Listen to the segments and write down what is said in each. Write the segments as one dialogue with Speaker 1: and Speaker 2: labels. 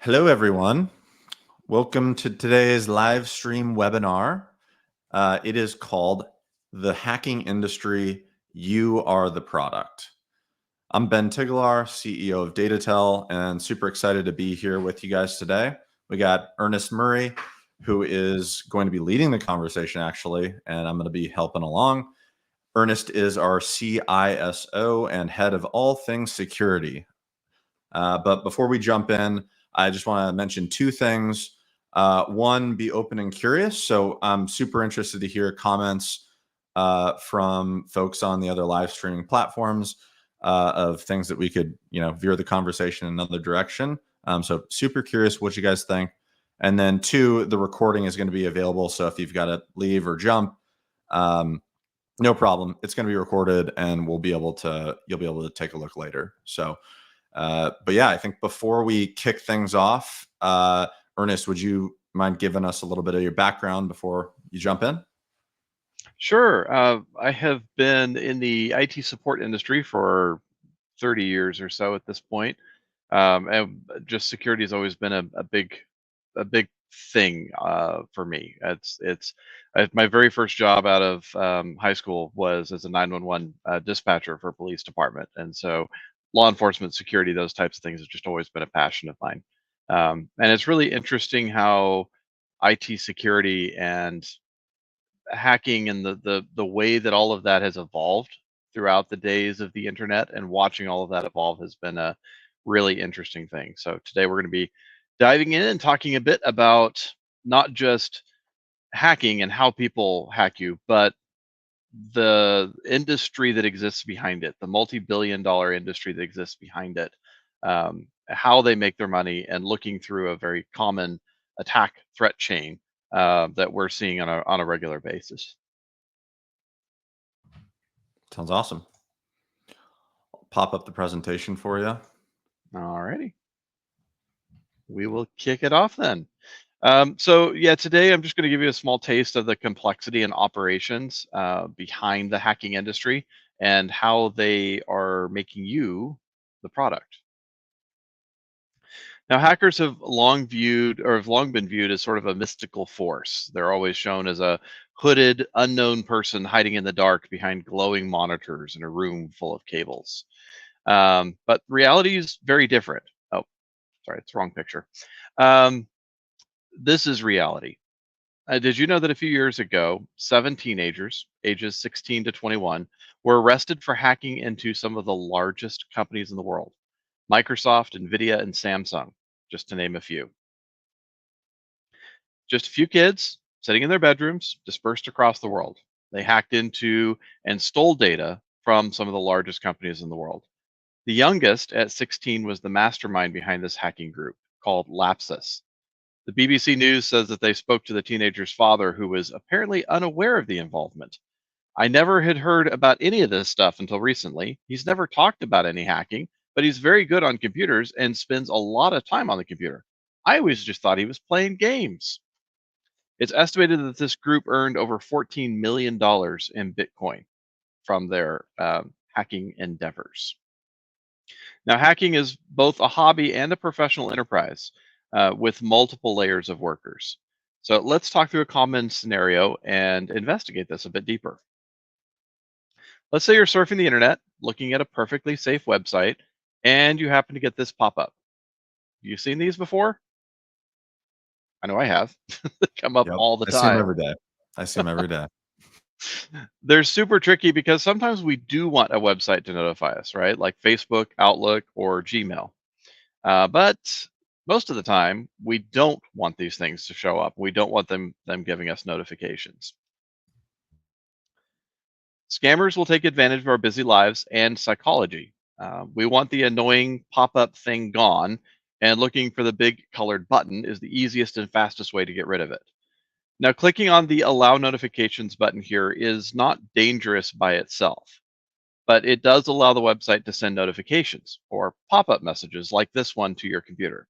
Speaker 1: Hello, everyone. Welcome to today's live stream webinar. It is called The Hacking Industry, You Are the Product. I'm Ben Tiglar, CEO of DataTel, and super excited to be here with you guys today. We got Ernest Murray, who is going to be leading the conversation, actually, and I'm going to be helping along. Ernest is our CISO and head of all things security. But before we jump in, I just want to mention two things. One, be open and curious. So I'm super interested to hear comments from folks on the other live streaming platforms of things that we could, veer the conversation in another direction. So super curious what you guys think. And then two, the recording is going to be available. So if you've got to leave or jump, no problem. It's going to be recorded, and you'll be able to take a look later. So. But yeah, I think before we kick things off, Ernest, would you mind giving us a little bit of your background before you jump in?
Speaker 2: Sure. I have been in the IT support industry for 30 years or so at this point. And just security has always been a big thing for me. My very first job out of high school was as a 911 dispatcher for a police department, and so law enforcement, security, those types of things have just always been a passion of mine. And it's really interesting how IT security and hacking and the way that all of that has evolved throughout the days of the internet, and watching all of that evolve has been a really interesting thing. So today we're going to be diving in and talking a bit about not just hacking and how people hack you, but the industry that exists behind it, the multi-billion-dollar industry that exists behind it, how they make their money, and looking through a very common attack threat chain that we're seeing on a regular basis.
Speaker 1: Sounds awesome. I'll pop up the presentation for you.
Speaker 2: Alrighty, we will kick it off then. So yeah, today I'm just going to give you a small taste of the complexity and operations behind the hacking industry and how they are making you the product. Now, hackers have long been viewed as sort of a mystical force. They're always shown as a hooded, unknown person hiding in the dark behind glowing monitors in a room full of cables. But reality is very different. Oh, sorry, it's the wrong picture. Um, this is reality. Did you know that a few years ago, 7 teenagers, ages 16 to 21, were arrested for hacking into some of the largest companies in the world? Microsoft, Nvidia, and Samsung, just to name a few. Just a few kids sitting in their bedrooms, dispersed across the world. They hacked into and stole data from some of the largest companies in the world. The youngest, at 16, was the mastermind behind this hacking group called Lapsus. The BBC News says that they spoke to the teenager's father, who was apparently unaware of the involvement. I never had heard about any of this stuff until recently. He's never talked about any hacking, but he's very good on computers and spends a lot of time on the computer. I always just thought he was playing games. It's estimated that this group earned over $14 million in Bitcoin from their hacking endeavors. Now, hacking is both a hobby and a professional enterprise with multiple layers of workers. So let's talk through a common scenario and investigate this a bit deeper. Let's say you're surfing the internet, looking at a perfectly safe website, and you happen to get this pop up. You've seen these before? I know I have. They come up
Speaker 1: Yep.
Speaker 2: all the
Speaker 1: I see them
Speaker 2: time.
Speaker 1: every day. I see them every day.
Speaker 2: They're super tricky because sometimes we do want a website to notify us, right? Like Facebook, Outlook, or Gmail. But most of the time, we don't want these things to show up. We don't want them giving us notifications. Scammers will take advantage of our busy lives and psychology. We want the annoying pop-up thing gone, and looking for the big colored button is the easiest and fastest way to get rid of it. Now, clicking on the Allow Notifications button here is not dangerous by itself, but it does allow the website to send notifications or pop-up messages like this one to your computer.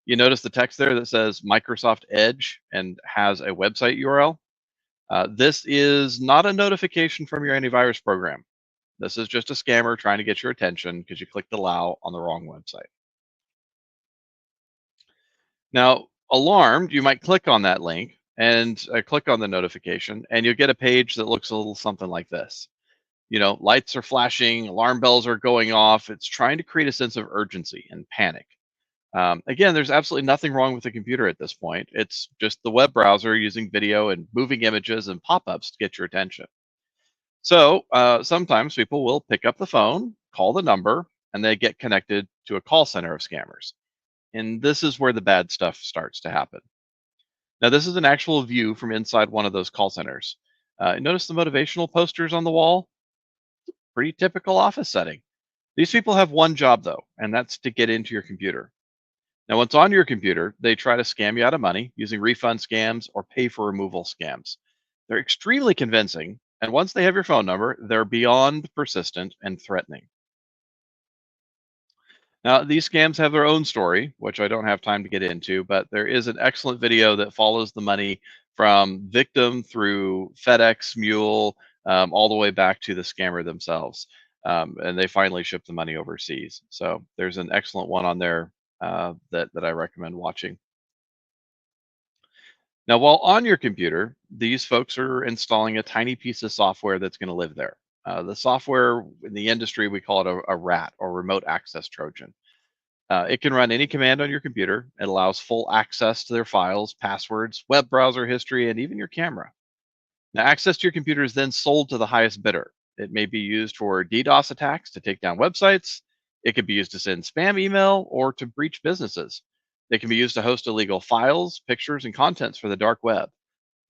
Speaker 2: You notice the text there that says Microsoft Edge and has a website URL. This is not a notification from your antivirus program. This is just a scammer trying to get your attention because you clicked allow on the wrong website. Now, alarmed, you might click on that link and click on the notification, and you'll get a page that looks a little something like this. Lights are flashing, alarm bells are going off. It's trying to create a sense of urgency and panic. Again, there's absolutely nothing wrong with the computer at this point. It's just the web browser using video and moving images and pop ups to get your attention. So sometimes people will pick up the phone, call the number, and they get connected to a call center of scammers. And this is where the bad stuff starts to happen. Now, this is an actual view from inside one of those call centers. Notice the motivational posters on the wall? Pretty typical office setting. These people have one job, though, and that's to get into your computer. Now, once on your computer, they try to scam you out of money using refund scams or pay for removal scams. They're extremely convincing, and once they have your phone number, they're beyond persistent and threatening. Now, these scams have their own story, which I don't have time to get into, but there is an excellent video that follows the money from victim through FedEx, Mule, all the way back to the scammer themselves. And they finally ship the money overseas. So there's an excellent one on there that I recommend watching. Now, while on your computer, these folks are installing a tiny piece of software that's going to live there. The software in the industry, we call it a RAT or remote access Trojan. It can run any command on your computer. It allows full access to their files, passwords, web browser history, and even your camera. Now, access to your computer is then sold to the highest bidder. It may be used for DDoS attacks to take down websites. It could be used to send spam email or to breach businesses. It can be used to host illegal files, pictures, and contents for the dark web.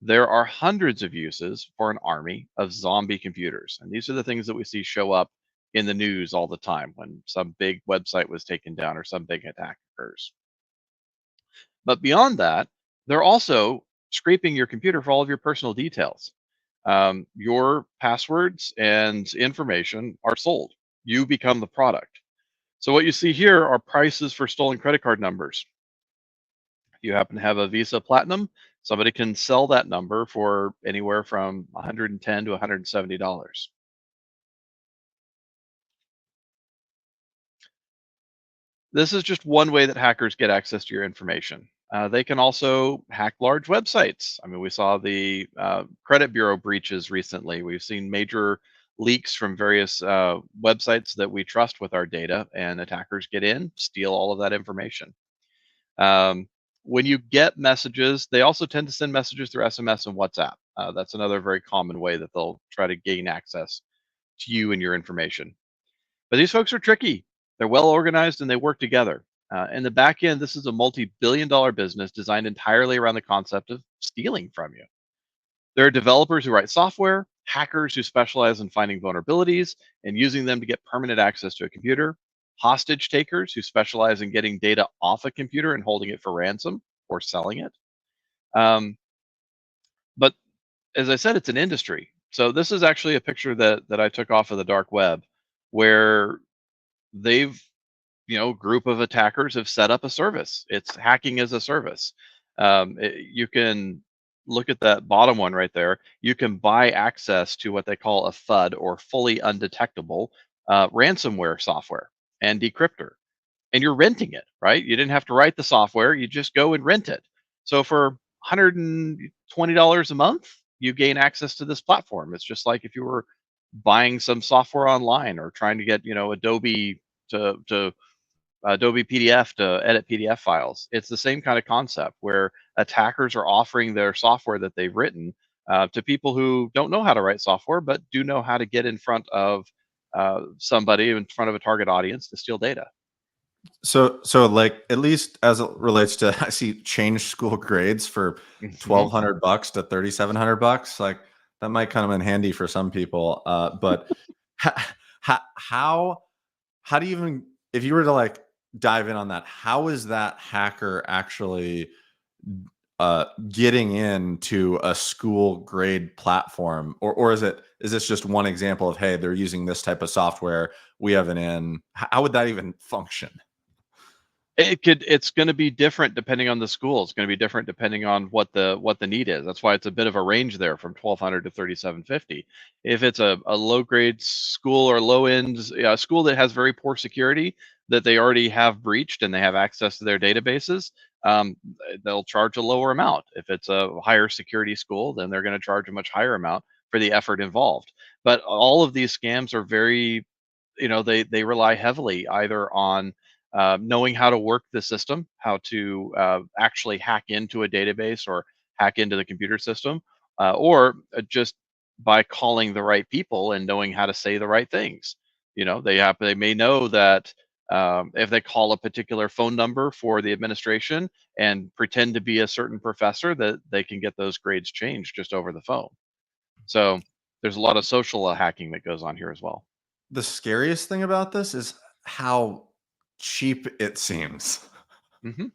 Speaker 2: There are hundreds of uses for an army of zombie computers. And these are the things that we see show up in the news all the time when some big website was taken down or some big attack occurs. But beyond that, they're also scraping your computer for all of your personal details. Your passwords and information are sold. You become the product. So what you see here are prices for stolen credit card numbers. If you happen to have a Visa Platinum, somebody can sell that number for anywhere from $110 to $170. This is just one way that hackers get access to your information. They can also hack large websites. I mean, we saw the credit bureau breaches recently. We've seen major leaks from various websites that we trust with our data, and attackers get in, steal all of that information. Um, when you get messages, they also tend to send messages through SMS and WhatsApp. That's another very common way that they'll try to gain access to you and your information. But these folks are tricky. They're well organized and they work together. In the back end, this is a multi-billion-dollar business designed entirely around the concept of stealing from you. There are developers who write software, hackers who specialize in finding vulnerabilities and using them to get permanent access to a computer, hostage takers who specialize in getting data off a computer and holding it for ransom or selling it. Um, but as I said, it's an industry. So this is actually a picture that I took off of the dark web, where they've group of attackers have set up a service. It's hacking as a service. You can look at that bottom one right there. You can buy access to what they call a FUD or fully undetectable ransomware software and decryptor, and you're renting it, right? You didn't have to write the software; you just go and rent it. So for $120 a month, you gain access to this platform. It's just like if you were buying some software online or trying to get Adobe to Adobe PDF to edit PDF files. It's the same kind of concept where attackers are offering their software that they've written to people who don't know how to write software, but do know how to get in front of somebody in front of a target audience to steal data.
Speaker 1: So like at least as it relates to, I see change school grades for
Speaker 2: Mhm.
Speaker 1: $1,200 to $3,700. Like that might come in handy for some people. But ha, how how do you even, if you were to like dive in on that, how is that hacker actually getting into a school grade platform, or is this just one example of, hey, they're using this type of software, we have an in? How would that even function?
Speaker 2: It's going to be different depending on the school. It's going to be different depending on what the need is. That's why it's a bit of a range there from 1,200 to 3,750. If it's a low grade school or low end school that has very poor security that they already have breached and they have access to their databases, they'll charge a lower amount. If it's a higher security school, then they're going to charge a much higher amount for the effort involved. But all of these scams are very, they rely heavily either on knowing how to work the system, how to actually hack into a database or hack into the computer system, or just by calling the right people and knowing how to say the right things. They may know that if they call a particular phone number for the administration and pretend to be a certain professor, that they can get those grades changed just over the phone. So there's a lot of social hacking that goes on here as well.
Speaker 1: The scariest thing about this is how cheap it seems,
Speaker 2: Hmm.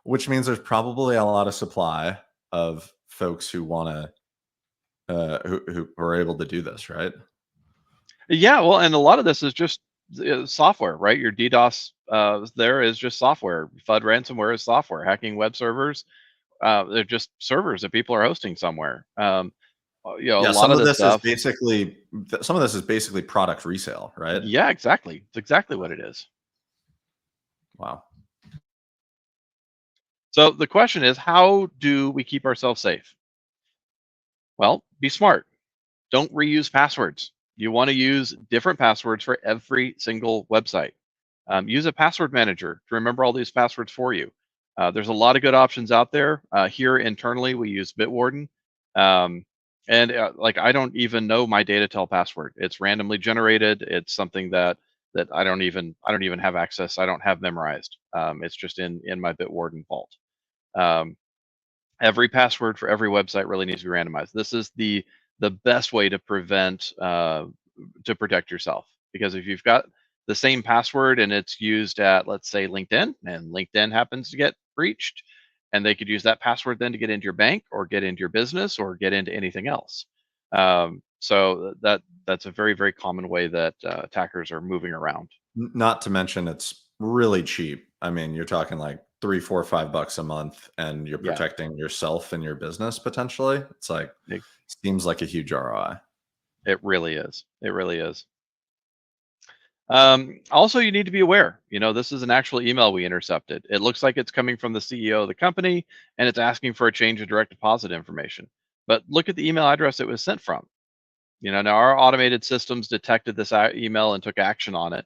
Speaker 1: which means there's probably a lot of supply of folks who want to, who are able to do this, right?
Speaker 2: Yeah, well, and a lot of this is just software, right? Your DDoS there is just software. FUD ransomware is software. Hacking web servers, they're just servers that people are hosting somewhere. A
Speaker 1: Yeah,
Speaker 2: lot
Speaker 1: some
Speaker 2: of
Speaker 1: of
Speaker 2: this
Speaker 1: this is
Speaker 2: stuff.
Speaker 1: basically some of this is basically product resale, right?
Speaker 2: Yeah, exactly. It's exactly what it is.
Speaker 1: Wow.
Speaker 2: So the question is, how do we keep ourselves safe? Well, be smart. Don't reuse passwords. You want to use different passwords for every single website. Use a password manager to remember all these passwords for you. There's a lot of good options out there. Here internally, we use Bitwarden, um, and like I don't even know my DataTel password. It's randomly generated. It's something that I don't even have access. I don't have memorized. It's just in my Bitwarden vault. Um, every password for every website really needs to be randomized. This is the best way to protect yourself, because if you've got the same password and it's used at, let's say, LinkedIn, and LinkedIn happens to get breached, and they could use that password then to get into your bank or get into your business or get into anything else. So that's a very, very common way that attackers are moving around.
Speaker 1: Not to mention it's really cheap. I mean, you're talking like 3, 4, $5 a month, and you're
Speaker 2: Yeah,
Speaker 1: protecting yourself and your business potentially. It's like
Speaker 2: it,
Speaker 1: seems like a huge ROI.
Speaker 2: it really is. It really is. Also, you need to be aware. This is an actual email we intercepted. It looks like it's coming from the CEO of the company, and it's asking for a change of direct deposit information. But look at the email address it was sent from. Now our automated systems detected this email and took action on it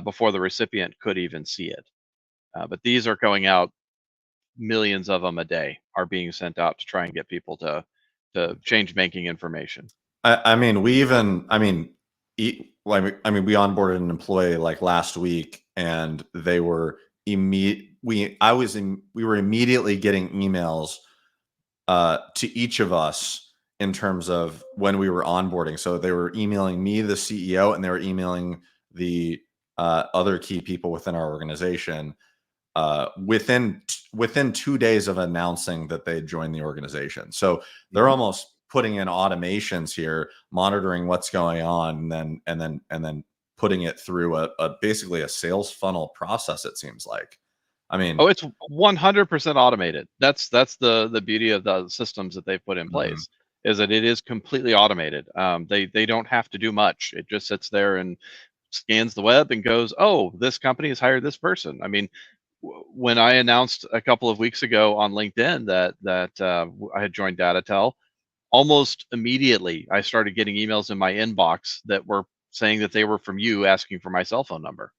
Speaker 2: before the recipient could even see it. But these are going out, millions of them a day are being sent out to try and get people to change banking information.
Speaker 1: I mean, we even, I mean, we onboarded an employee like last week, and they were immediate. We were immediately getting emails to each of us in terms of when we were onboarding. So they were emailing me, the CEO, and they were emailing the other key people within our organization within 2 days of announcing that they joined the organization. So they're
Speaker 2: Mhm.
Speaker 1: almost putting in automations here, monitoring what's going on, and then putting it through a basically a sales funnel process. It seems like. I mean,
Speaker 2: Oh, it's 100% automated. That's the beauty of the systems that they've put in
Speaker 1: mhm.
Speaker 2: place, is that it is completely automated. They don't have to do much. It just sits there and scans the web and goes, "Oh, this company has hired this person." I mean, when I announced a couple of weeks ago on LinkedIn that I had joined DataTel, almost immediately I started getting emails in my inbox that were saying that they were from you, asking for my cell phone number.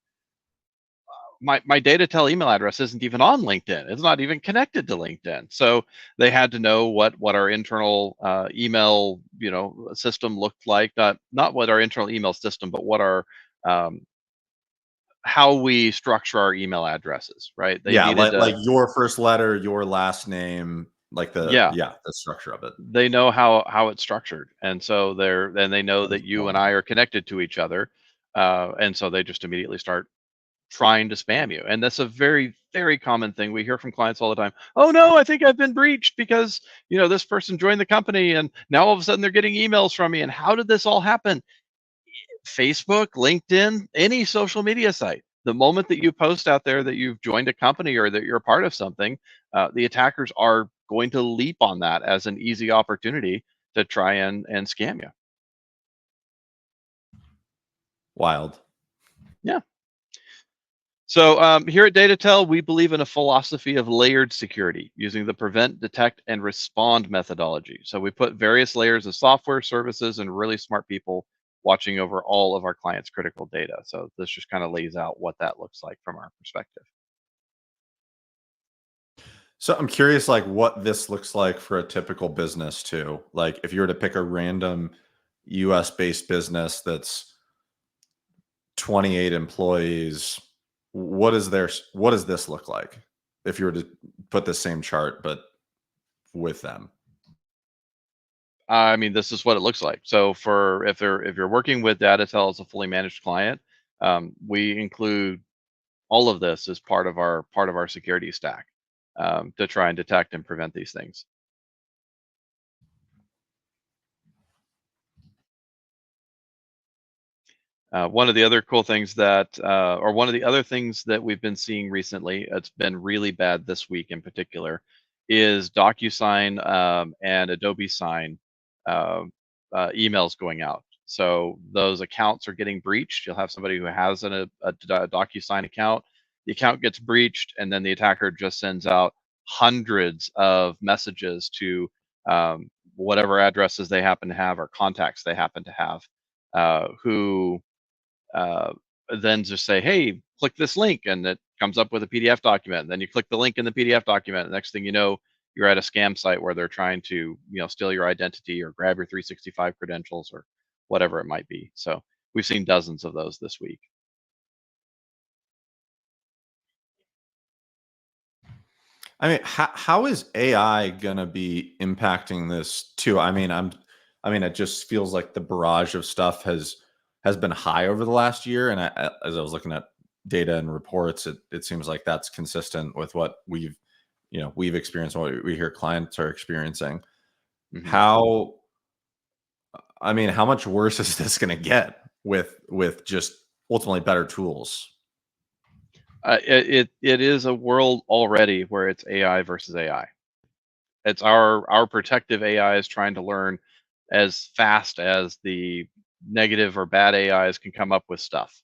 Speaker 2: My DataTel email address isn't even on LinkedIn. It's not even connected to LinkedIn. So they had to know what our internal email system looked like. Not what our internal email system, but what our um, how we structure our email addresses. Right? They
Speaker 1: Yeah,
Speaker 2: needed
Speaker 1: like
Speaker 2: to.
Speaker 1: your first letter, your last name, like
Speaker 2: Yeah,
Speaker 1: the structure of it.
Speaker 2: they know how it's structured, and so they know
Speaker 1: That's
Speaker 2: that you and
Speaker 1: fun.
Speaker 2: I are connected to each other, and so they just immediately start trying to spam you. And that's a very, very common thing we hear from clients all the time. Oh no, I think I've been breached because, this person joined the company and now all of a sudden they're getting emails from me. And how did this all happen? Facebook, LinkedIn, any social media site. The moment that you post out there that you've joined a company or that you're a part of something, the attackers are going to leap on that as an easy opportunity to try and scam you.
Speaker 1: Wild.
Speaker 2: Yeah. So here at DataTel, we believe in a philosophy of layered security using the prevent, detect, and respond methodology. So we put various layers of software, services, and really smart people watching over all of our clients' critical data. So this just kind of lays out what that looks like from our perspective.
Speaker 1: So I'm curious, like, what this looks like for a typical business too. Like, if you were to pick a random US based business that's 28 employees, what does this look like if you were to put the same chart but with them?
Speaker 2: I mean, this is what it looks like. So for if you're working with DataTel as a fully managed client, we include all of this as part of our security stack to try and detect and prevent these things. One of the other cool things that, or one of the other things that we've been seeing recently, it's been really bad this week in particular, is DocuSign and Adobe Sign uh, emails going out. So those accounts are getting breached. You'll have somebody who has a DocuSign account. The account gets breached, and then the attacker just sends out hundreds of messages to whatever addresses they happen to have or contacts they happen to have, who uh, then just say, "Hey, click this link," and it comes up with a PDF document. And then you click the link in the PDF document. The next thing you know, you're at a scam site where they're trying to, steal your identity or grab your 365 credentials or whatever it might be. So we've seen dozens of those this week.
Speaker 1: I mean, how is AI gonna be impacting this too? I mean, it just feels like the barrage of stuff has been high over the last year, and as I was looking at data and reports, it seems like that's consistent with what we've experienced, what we hear clients are experiencing.
Speaker 2: Mhm.
Speaker 1: How I mean, how much worse is this gonna get with just ultimately better tools?
Speaker 2: It is a world already where it's AI versus AI. It's our protective AI is trying to learn as fast as the negative or bad AIs can come up with stuff.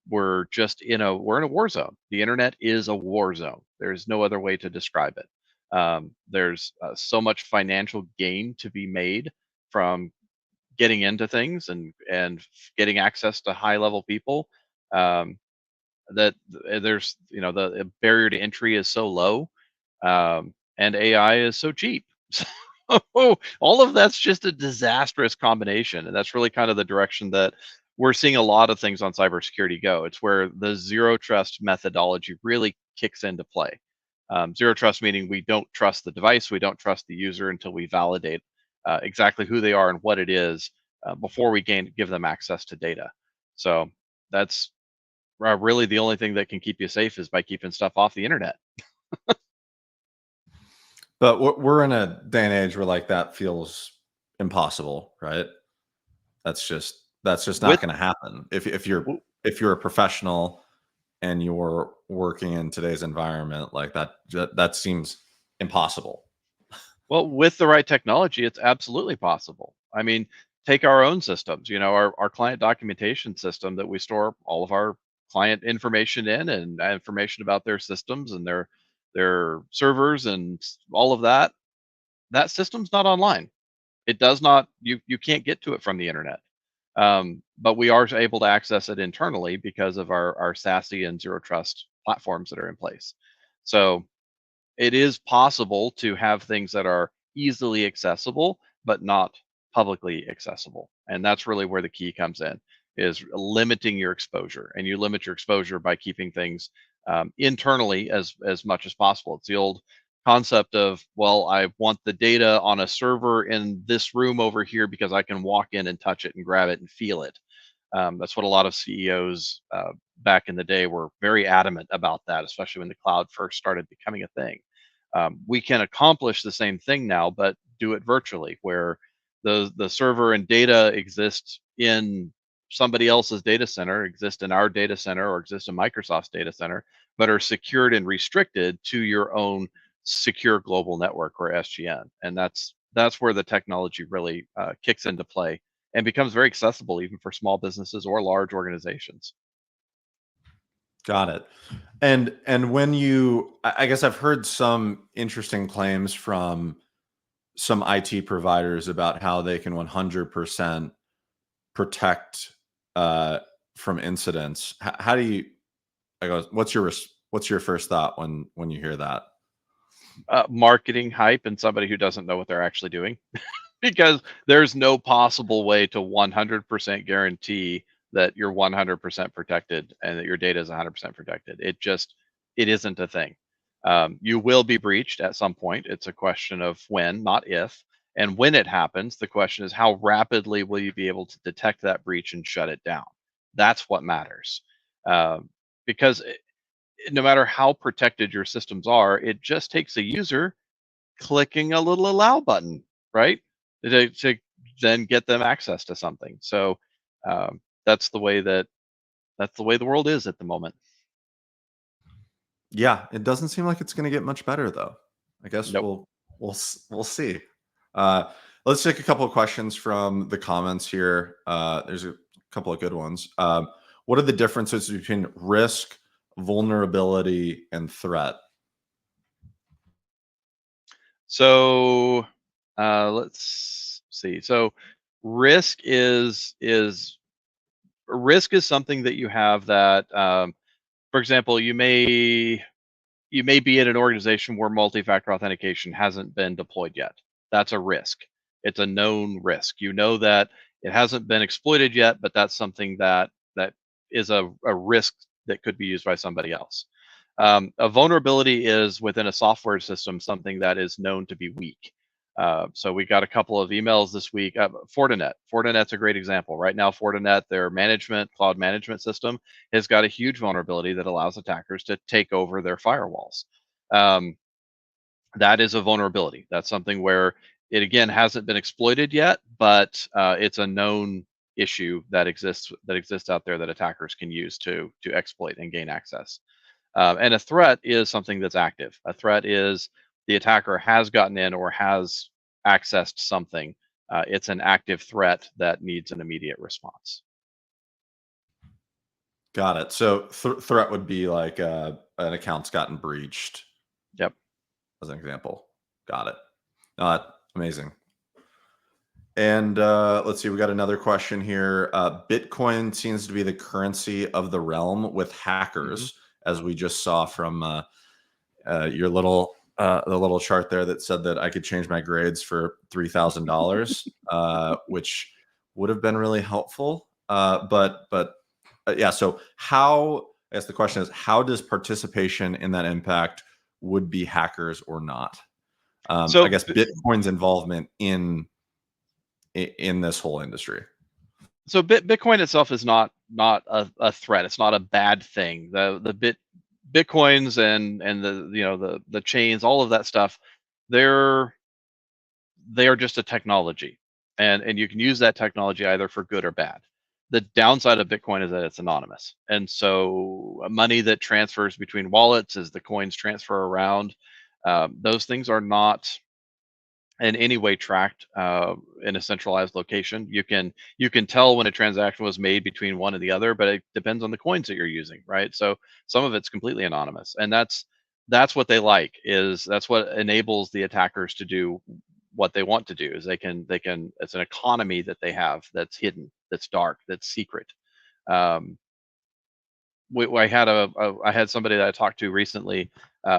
Speaker 2: We're in a war zone. The internet is a war zone. There's no other way to describe it. There's so much financial gain to be made from getting into things and getting access to high level people. Um, there's the barrier to entry is so low, and AI is so cheap. So all of that's just a disastrous combination, and that's really kind of the direction that we're seeing a lot of things on cybersecurity go. It's where the zero trust methodology really kicks into play. Zero trust meaning we don't trust the device, we don't trust the user until we validate exactly who they are and what it is before we give them access to data. So that's really the only thing that can keep you safe is by keeping stuff off the internet.
Speaker 1: But we're in a day and age where like that feels impossible, right? That's just not
Speaker 2: With
Speaker 1: going to happen.
Speaker 2: w-
Speaker 1: If you're a professional and you're working in today's environment, like that seems impossible.
Speaker 2: well, with the right technology, it's absolutely possible. I mean, take our own systems. Our client documentation system that we store all of our client information in and information about their systems and their servers and all of that. That system's not online. It does not. You can't get to it from the internet. But we are able to access it internally because of our SASE and zero trust platforms that are in place. So it is possible to have things that are easily accessible, but not publicly accessible. And that's really where the key comes in is limiting your exposure. And you limit your exposure by keeping things internally as much as possible. It's the old concept of, well, I want the data on a server in this room over here because I can walk in and touch it and grab it and feel it. That's what a lot of CEOs back in the day were very adamant about that, especially when the cloud first started becoming a thing. We can accomplish the same thing now, but do it virtually, where the server and data exist in somebody else's data center, exist in our data center, or exist in Microsoft's data center, but are secured and restricted to your own secure global network or SGN. And that's where the technology really kicks into play and becomes very accessible even for small businesses or large organizations.
Speaker 1: Got it. And when I guess I've heard some interesting claims from some IT providers about how they can 100% protect uh, from incidents. How do you? I go. What's your first thought when you hear that?
Speaker 2: Marketing hype and somebody who doesn't know what they're actually doing. Because there's no possible way to 100% guarantee that you're 100% protected and that your data is 100% protected. It isn't a thing. You will be breached at some point. It's a question of when, not if. And when it happens, the question is how rapidly will you be able to detect that breach and shut it down? That's what matters. Um, because no matter how protected your systems are, it just takes a user clicking a little allow button, right? To then get them access to something. So that's the way the world is at the moment.
Speaker 1: Yeah, it doesn't seem like it's going to get much better though. I guess
Speaker 2: Nope.
Speaker 1: we'll see. Uh, let's take a couple of questions from the comments here. There's a couple of good ones. What are the differences between risk, vulnerability, and threat?
Speaker 2: So let's see. So risk is something that you have that, for example, you may be at an organization where multi-factor authentication hasn't been deployed yet. That's a risk. It's a known risk. You know that it hasn't been exploited yet, but that's something that is a risk that could be used by somebody else. A vulnerability is within a software system something that is known to be weak. So we got a couple of emails this week. Fortinet. Fortinet's a great example. Right now, Fortinet, their cloud management system, has got a huge vulnerability that allows attackers to take over their firewalls. Um, that is a vulnerability. That's something where it again hasn't been exploited yet, but it's a known issue that exists out there that attackers can use to exploit and gain access. And a threat is something that's active. A threat is the attacker has gotten in or has accessed something. It's an active threat that needs an immediate response.
Speaker 1: Got it. So threat would be like an account's gotten breached,
Speaker 2: Yep.
Speaker 1: as an example. Got it. Amazing. And let's see, we got another question here. Bitcoin seems to be the currency of the realm with
Speaker 2: Hmm.
Speaker 1: hackers, as we just saw from your the little chart there that said that I could change my grades for $3,000, which would have been really helpful. But yeah. So how? I guess the question is, how does participation in that impact would be hackers or not? I
Speaker 2: So
Speaker 1: guess Bitcoin's involvement in this whole industry.
Speaker 2: Bitcoin itself is not a threat. It's not a bad thing. The Bitcoins and the chains, all of that stuff, they're they are just a technology, and you can use that technology either for good or bad. The downside of Bitcoin is that it's anonymous, and so money that transfers between wallets as the coins transfer around, those things are not in any way tracked in a centralized location. You can tell when a transaction was made between one and the other, but it depends on the coins that you're using, right? So some of it's completely anonymous, and that's what they like. That's what enables the attackers to do what they want to do. Is they can it's an economy that they have that's hidden, that's dark, that's secret. Um, I had somebody that I talked to recently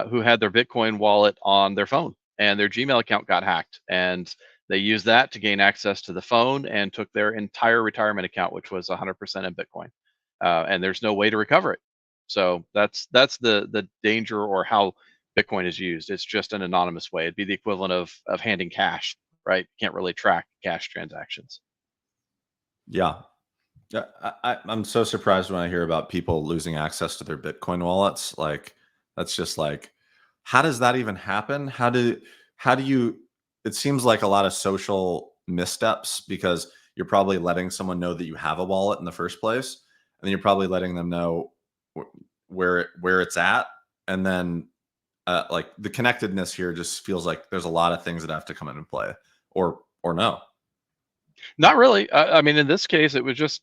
Speaker 2: who had their Bitcoin wallet on their phone, and their Gmail account got hacked, and they used that to gain access to the phone and took their entire retirement account, which was 100% in Bitcoin, and there's no way to recover it. So that's the danger or how Bitcoin is used. It's just an anonymous way. It'd be the equivalent of handing cash, right? Can't really track cash transactions.
Speaker 1: Yeah. Yeah, I'm so surprised when I hear about people losing access to their Bitcoin wallets. Like, that's just like, how does that even happen? How do you? It seems like a lot of social missteps because you're probably letting someone know that you have a wallet in the first place, and then you're probably letting them know where it's at, and then like the connectedness here just feels like there's a lot of things that have to come into play, or no.
Speaker 2: Not really. I mean, in this case, it was just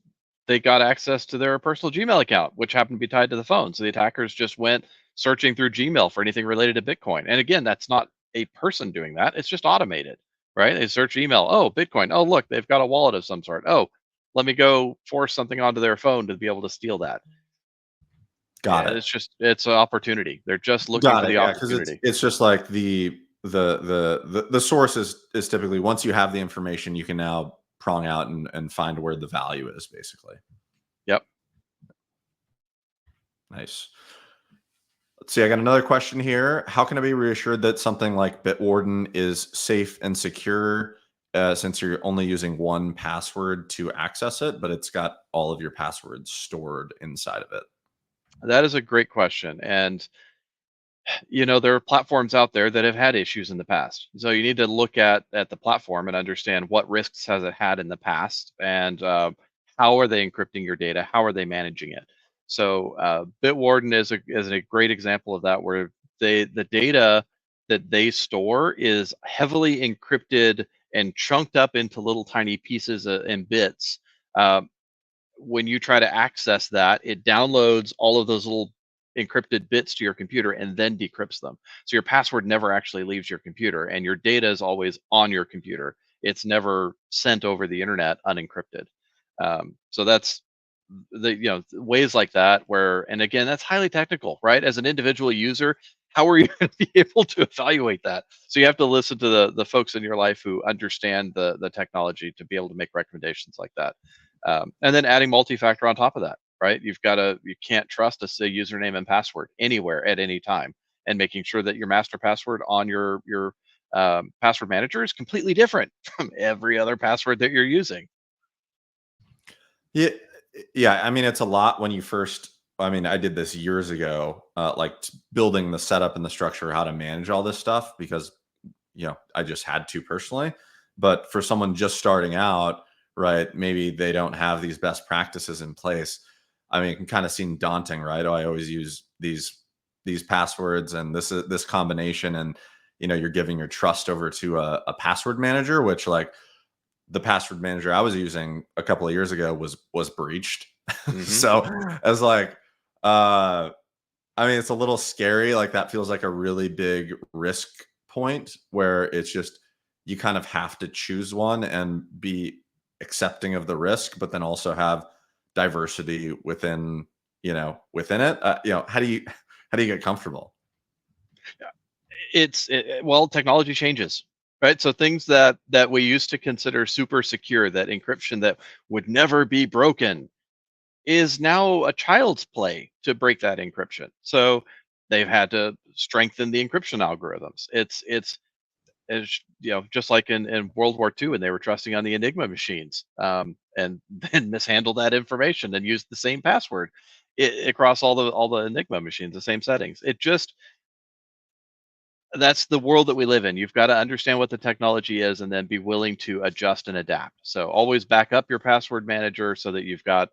Speaker 2: they got access to their personal Gmail account, which happened to be tied to the phone. So the attackers just went searching through Gmail for anything related to Bitcoin. And again, that's not a person doing that. It's just automated, right? They search email. Oh, Bitcoin. Oh, look, they've got a wallet of some sort. Oh, let me go force something onto their phone to be able to steal that.
Speaker 1: Got
Speaker 2: And
Speaker 1: it.
Speaker 2: it's an opportunity. They're just looking
Speaker 1: Got
Speaker 2: for
Speaker 1: it.
Speaker 2: the
Speaker 1: Yeah, because it's
Speaker 2: opportunity.
Speaker 1: it's just like the source is typically, once you have the information, you can now prong out and find where the value is, basically.
Speaker 2: Yep.
Speaker 1: Nice. Let's see. I got another question here. How can I be reassured that something like Bitwarden is safe and secure, since you're only using one password to access it, but it's got all of your passwords stored inside of it?
Speaker 2: That is a great question. And there are platforms out there that have had issues in the past. So you need to look at the platform and understand what risks has it had in the past, and how are they encrypting your data? How are they managing it? So Bitwarden is a great example of that, where the data that they store is heavily encrypted and chunked up into little tiny pieces and bits. Uh, when you try to access that, it downloads all of those little encrypted bits to your computer and then decrypts them. So your password never actually leaves your computer, and your data is always on your computer. It's never sent over the internet unencrypted. So that's ways like that where, and again, that's highly technical, right? As an individual user, how are you going to be able to evaluate that? So you have to listen to the folks in your life who understand the technology to be able to make recommendations like that. And then adding multi-factor on top of that, right? You can't trust a username and password anywhere at any time, and making sure that your master password on your password manager is completely different from every other password that you're using.
Speaker 1: Yeah, yeah. I mean, it's a lot when you first. I mean, I did this years ago, like building the setup and the structure, how to manage all this stuff, because I just had to personally. But for someone just starting out, right, maybe they don't have these best practices in place. I mean, it can kind of seem daunting, right? Oh, I always use these passwords and this combination, and you're giving your trust over to a password manager, which, like, the password manager I was using a couple of years ago was breached.
Speaker 2: Hmm.
Speaker 1: So I was like, I mean, it's a little scary. Like, that feels like a really big risk point where it's just, you kind of have to choose one and be accepting of the risk, but then also have diversity within it. How do you get comfortable?
Speaker 2: Well, technology changes, right? So things that we used to consider super secure, that encryption that would never be broken, is now a child's play to break that encryption. So they've had to strengthen the encryption algorithms. It's just like in World War II, and they were trusting on the Enigma machines, and then mishandled that information and used the same password across all the Enigma machines, the same settings. That's the world that we live in. You've got to understand what the technology is and then be willing to adjust and adapt. So always back up your password manager so that you've got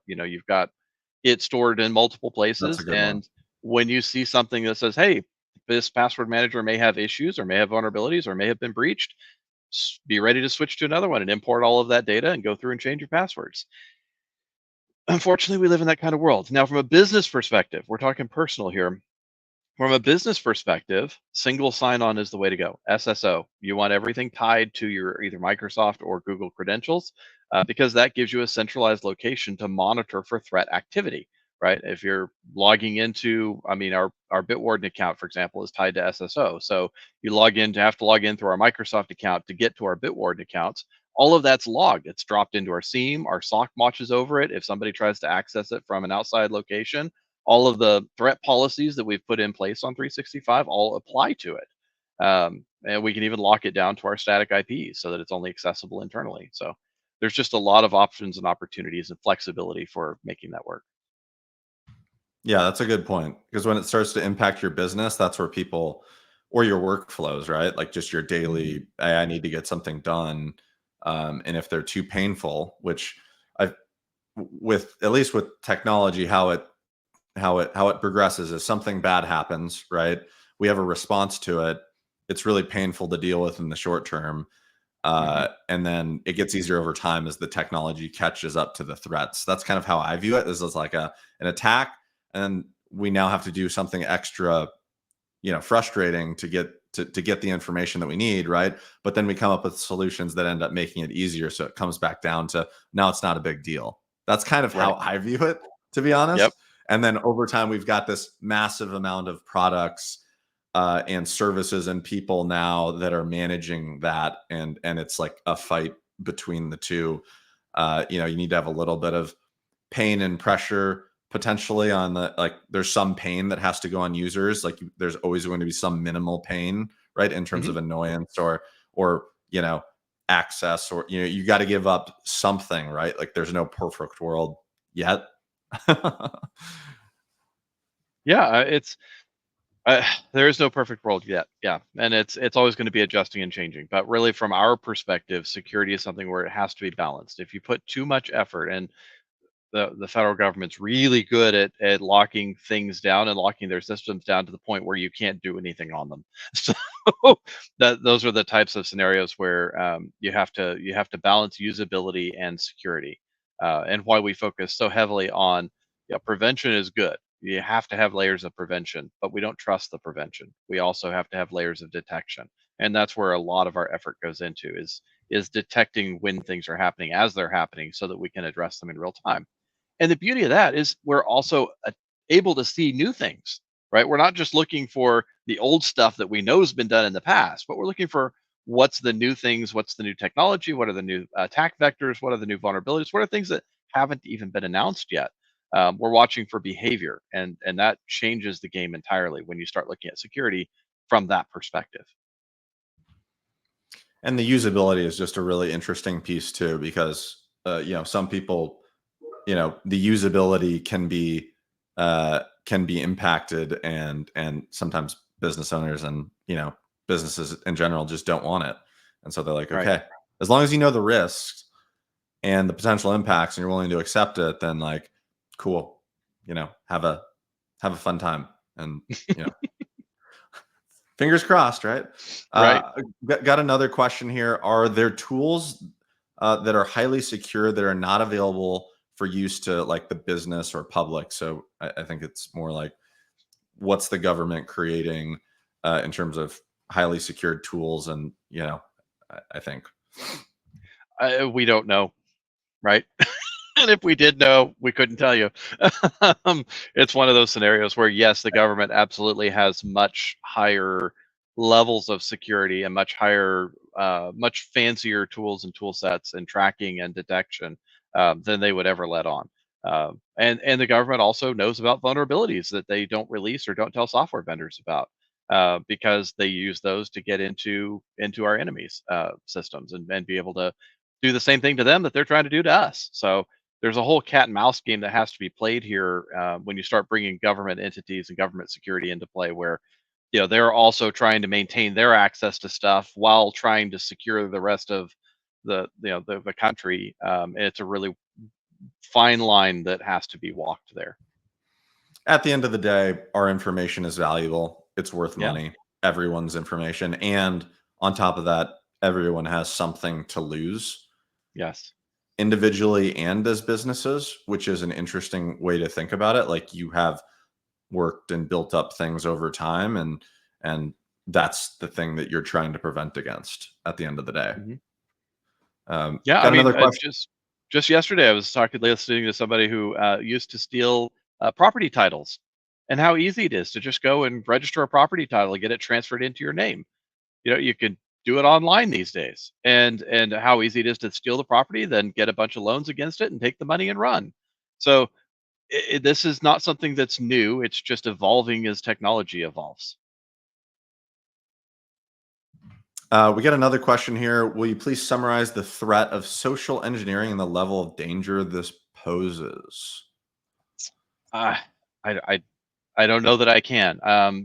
Speaker 2: it stored in multiple
Speaker 1: That's a
Speaker 2: places.
Speaker 1: good one.
Speaker 2: And when you see something that says, "Hey, this password manager may have issues or may have vulnerabilities or may have been breached," be ready to switch to another one and import all of that data and go through and change your passwords. Unfortunately, we live in that kind of world. Now, from a business perspective, we're talking personal here. From a business perspective, single sign-on is the way to go. SSO. You want everything tied to your either Microsoft or Google credentials, because that gives you a centralized location to monitor for threat activity. Right? If you're logging into, I mean, our Bitwarden account, for example, is tied to SSO. So you have to log in through our Microsoft account to get to our Bitwarden accounts. All of that's logged. It's dropped into our SIEM. Our SOC watches over it. If somebody tries to access it from an outside location, all of the threat policies that we've put in place on 365 all apply to it. And we can even lock it down to our static IPs so that it's only accessible internally. So there's just a lot of options and opportunities and flexibility for making that work.
Speaker 1: Yeah, that's a good point, because when it starts to impact your business, that's where people, or your workflows, right? Like, just your daily, "Hey, I need to get something done." And if they're too painful, which I, with, at least with technology, how it progresses is, something bad happens, right? We have a response to it. It's really painful to deal with in the short term.
Speaker 2: Hmm.
Speaker 1: And then it gets easier over time as the technology catches up to the threats. That's kind of how I view it. This is like an attack, and we now have to do something extra, frustrating to get the information that we need, right? But then we come up with solutions that end up making it easier. So it comes back down to now it's not a big deal. That's kind of how
Speaker 2: Right.
Speaker 1: I view it, to be honest.
Speaker 2: Yep.
Speaker 1: And then over time, we've got this massive amount of products and services and people now that are managing that, and it's like a fight between the two. You need to have a little bit of pain and pressure potentially on the, like, there's some pain that has to go on users, like there's always going to be some minimal pain, right, in terms
Speaker 2: Hmm.
Speaker 1: of annoyance or access, or you got to give up something, right? Like there's no perfect world yet.
Speaker 2: Yeah. It's there is no perfect world yet. Yeah, and it's always going to be adjusting and changing. But really, from our perspective, security is something where it has to be balanced. If you put too much effort, and the federal government's really good at locking things down and locking their systems down to the point where you can't do anything on them. So that those are the types of scenarios where you have to balance usability and security, and why we focus so heavily on, yeah, prevention is good. You have to have layers of prevention, but we don't trust the prevention. We also have to have layers of detection, and that's where a lot of our effort goes into is detecting when things are happening as they're happening so that we can address them in real time. And the beauty of that is we're also able to see new things, right? We're not just looking for the old stuff that we know has been done in the past, but we're looking for what's the new things, what's the new technology, what are the new attack vectors, what are the new vulnerabilities, what are things that haven't even been announced yet. We're watching for behavior, and that changes the game entirely when you start looking at security from that perspective.
Speaker 1: And the usability is just a really interesting piece too, because some people, the usability can be impacted, and sometimes business owners and businesses in general just don't want it, and so they're like,
Speaker 2: Right.
Speaker 1: okay, as long as you know the risks and the potential impacts and you're willing to accept it, then like, cool, have a fun time, and you know fingers crossed, right?
Speaker 2: Right.
Speaker 1: Got another question here. Are there tools that are highly secure that are not available for use to like the business or public? So I think it's more like, what's the government creating in terms of highly secured tools? And I think
Speaker 2: We don't know, right? And if we did know, we couldn't tell you. It's one of those scenarios where, yes, the government absolutely has much higher levels of security and much fancier tools and tool sets and tracking and detection than they would ever let on. And the government also knows about vulnerabilities that they don't release or don't tell software vendors about, because they use those to get into our enemies' systems and be able to do the same thing to them that they're trying to do to us. So there's a whole cat and mouse game that has to be played here when you start bringing government entities and government security into play, where they're also trying to maintain their access to stuff while trying to secure the rest of the country. And it's a really fine line that has to be walked there.
Speaker 1: at the end of the day, our information is valuable. It's worth
Speaker 2: Yeah.
Speaker 1: money. Everyone's information, and on top of that, everyone has something to lose,
Speaker 2: Yes.
Speaker 1: individually and as businesses, which is an interesting way to think about it. Like, you have worked and built up things over time, and that's the thing that you're trying to prevent against at the end of the day.
Speaker 2: Mhm. Yeah, I
Speaker 1: Got
Speaker 2: mean,
Speaker 1: another question.
Speaker 2: just yesterday, I was listening to somebody who used to steal property titles, and how easy it is to just go and register a property title and get it transferred into your name. You can do it online these days, and how easy it is to steal the property, then get a bunch of loans against it, and take the money and run. So this is not something that's new. It's just evolving as technology evolves.
Speaker 1: We got another question here. Will you please summarize the threat of social engineering and the level of danger this poses?
Speaker 2: Uh, I, I I don't know that I can.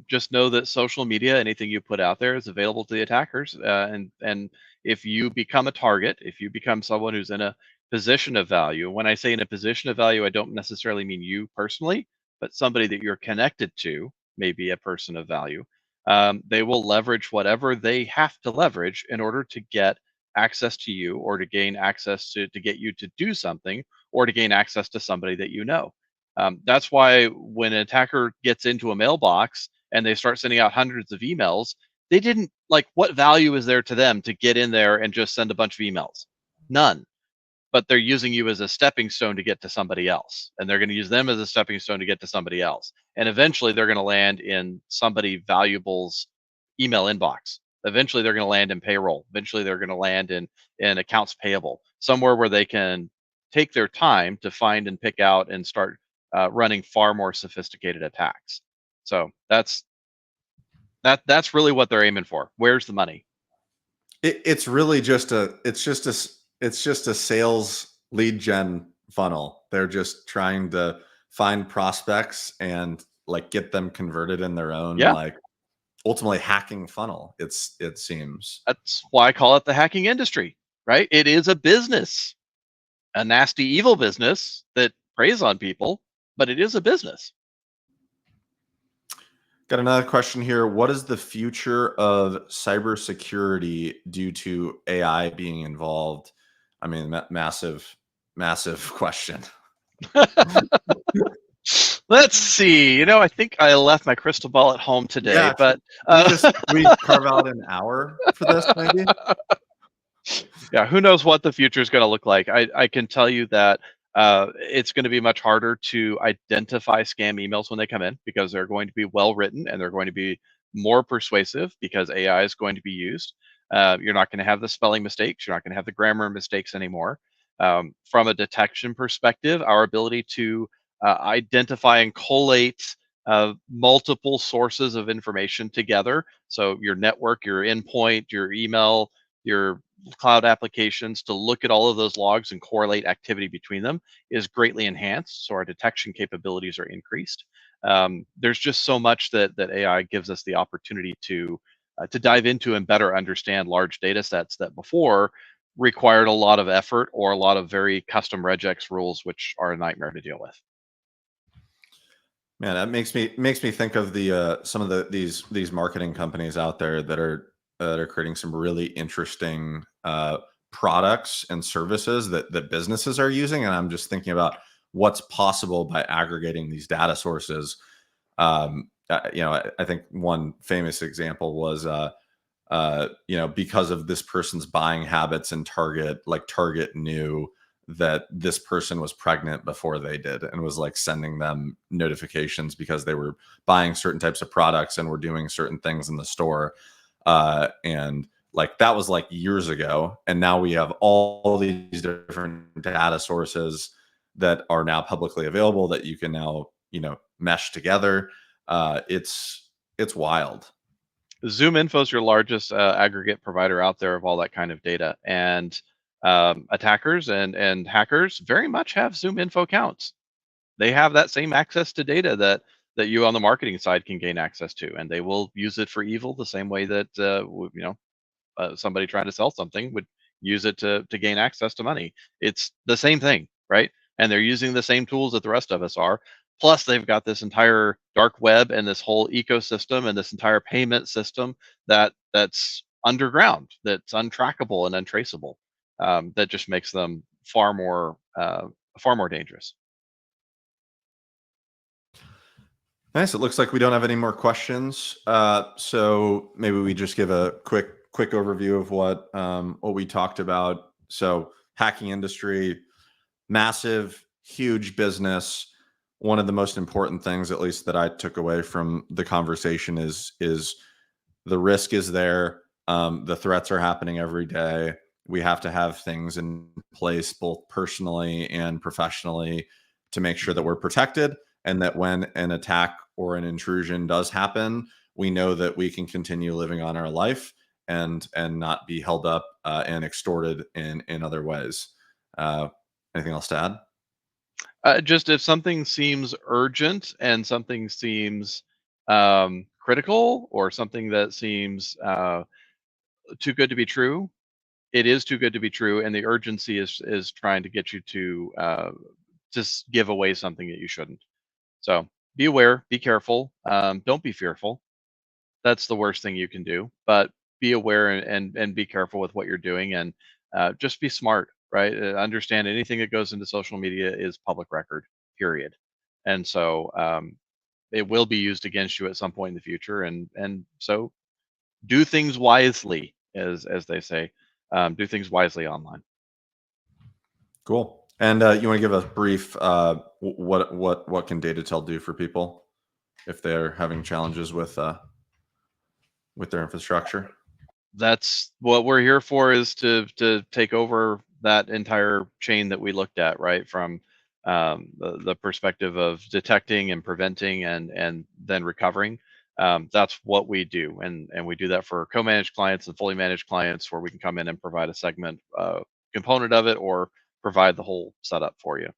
Speaker 2: Just know that social media, anything you put out there, is available to the attackers. And if you become a target, if you become someone who's in a position of value, when I say in a position of value, I don't necessarily mean you personally, but somebody that you're connected to, maybe a person of value. They will leverage whatever they have to leverage in order to get access to you, or to gain access to get you to do something, or to gain access to somebody that you know. That's why when an attacker gets into a mailbox and they start sending out hundreds of emails, they didn't like, what value is there to them to get in there and just send a bunch of emails? None. But they're using you as a stepping stone to get to somebody else, and they're going to use them as a stepping stone to get to somebody else, and eventually they're going to land in somebody valuable's email inbox. Eventually they're going to land in payroll. Eventually they're going to land in accounts payable, somewhere where they can take their time to find and pick out and start running far more sophisticated attacks. So that's really what they're aiming for. Where's the money?
Speaker 1: It's really just it's just a sales lead gen funnel. They're just trying to find prospects and like get them converted in their own
Speaker 2: Yeah,
Speaker 1: like ultimately hacking funnel. It seems.
Speaker 2: that's why I call it the hacking industry, right? It is a business, a nasty, evil business that preys on people, but it is a business.
Speaker 1: Got another question here. What is the future of cybersecurity due to AI being involved? I mean, massive, massive question.
Speaker 2: Let's see. I think I left my crystal ball at home today,
Speaker 1: Yeah,
Speaker 2: but
Speaker 1: we
Speaker 2: uh,
Speaker 1: just we carve out an hour for this, maybe.
Speaker 2: yeah, who knows what the future is going to look like? I can tell you that it's going to be much harder to identify scam emails when they come in, because they're going to be well written and they're going to be more persuasive because AI is going to be used. You're not going to have the spelling mistakes. You're not going to have the grammar mistakes anymore. From a detection perspective, our ability to identify and collate multiple sources of information together. So your network, your endpoint, your email, your cloud applications, to look at all of those logs and correlate activity between them is greatly enhanced. So our detection capabilities are increased. There's just so much that AI gives us the opportunity to dive into and better understand large data sets that before required a lot of effort or a lot of very custom regex rules, which are a nightmare to deal with.
Speaker 1: Man, that makes me think of the some of these marketing companies out there that are creating some really interesting products and services that businesses are using, and I'm just thinking about what's possible by aggregating these data sources. I think one famous example was because of this person's buying habits, and Target knew that this person was pregnant before they did and was like sending them notifications because they were buying certain types of products and were doing certain things in the store. And like that was like years ago. And now we have all these different data sources that are now publicly available that you can now, mesh together. It's wild.
Speaker 2: Zoom Info is your largest aggregate provider out there of all that kind of data, and attackers and hackers very much have Zoom Info accounts. They have that same access to data that you on the marketing side can gain access to, and they will use it for evil the same way that somebody trying to sell something would use it to gain access to money. It's the same thing, right? And they're using the same tools that the rest of us are. Plus, they've got this entire dark web and this whole ecosystem and this entire payment system that's underground, that's untrackable and untraceable. That just makes them far more dangerous.
Speaker 1: Nice. It looks like we don't have any more questions. So maybe we just give a quick overview of what we talked about. So hacking industry, massive, huge business. One of the most important things, at least that I took away from the conversation, is the risk is there. The threats are happening every day. We have to have things in place, both personally and professionally, to make sure that we're protected, and that when an attack or an intrusion does happen, we know that we can continue living on our life and not be held up and extorted in other ways. Uh, Anything else to add?
Speaker 2: Just if something seems urgent and something seems critical, or something that seems too good to be true, it is too good to be true, and the urgency is trying to get you to just give away something that you shouldn't. So be aware, be careful, don't be fearful. That's the worst thing you can do. But be aware and be careful with what you're doing, and just be smart, right? Understand anything that goes into social media is public record, period. And so it will be used against you at some point in the future, and so do things wisely, as they say. Do things wisely online.
Speaker 1: Cool. And you want to give a brief what can DataTel do for people if they're having challenges with their infrastructure?
Speaker 2: That's what we're here for, is to take over that entire chain that we looked at, right? From the perspective of detecting and preventing and then recovering. That's what we do, and we do that for co-managed clients and fully managed clients, where we can come in and provide a segment component of it, or provide the whole setup for you.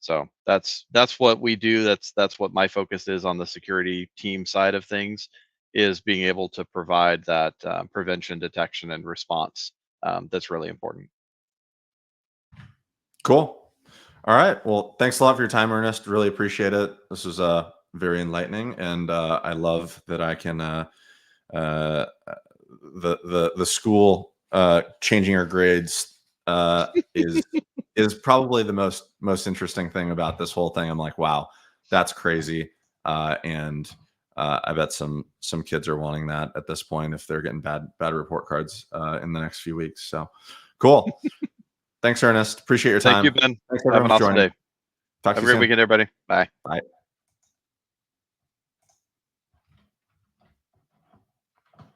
Speaker 2: So that's what we do. That's what my focus is on the security team side of things, is being able to provide that prevention, detection, and response. That's really important.
Speaker 1: Cool. All right. Well, thanks a lot for your time, Ernest. Really appreciate it. This was very enlightening, and I love that I can uh, the school changing our grades is probably the most interesting thing about this whole thing. I'm like, wow, that's crazy, and I bet some kids are wanting that at this point if they're getting bad report cards in the next few weeks. So cool. Thanks, Ernest. Appreciate your
Speaker 2: Thank
Speaker 1: time.
Speaker 2: you, Ben.
Speaker 1: Thanks
Speaker 2: Have
Speaker 1: everyone
Speaker 2: an
Speaker 1: for
Speaker 2: awesome
Speaker 1: joining.
Speaker 2: day.
Speaker 1: Talk
Speaker 2: Have
Speaker 1: to
Speaker 2: a
Speaker 1: you
Speaker 2: great
Speaker 1: soon.
Speaker 2: weekend, everybody. Bye.
Speaker 1: Bye.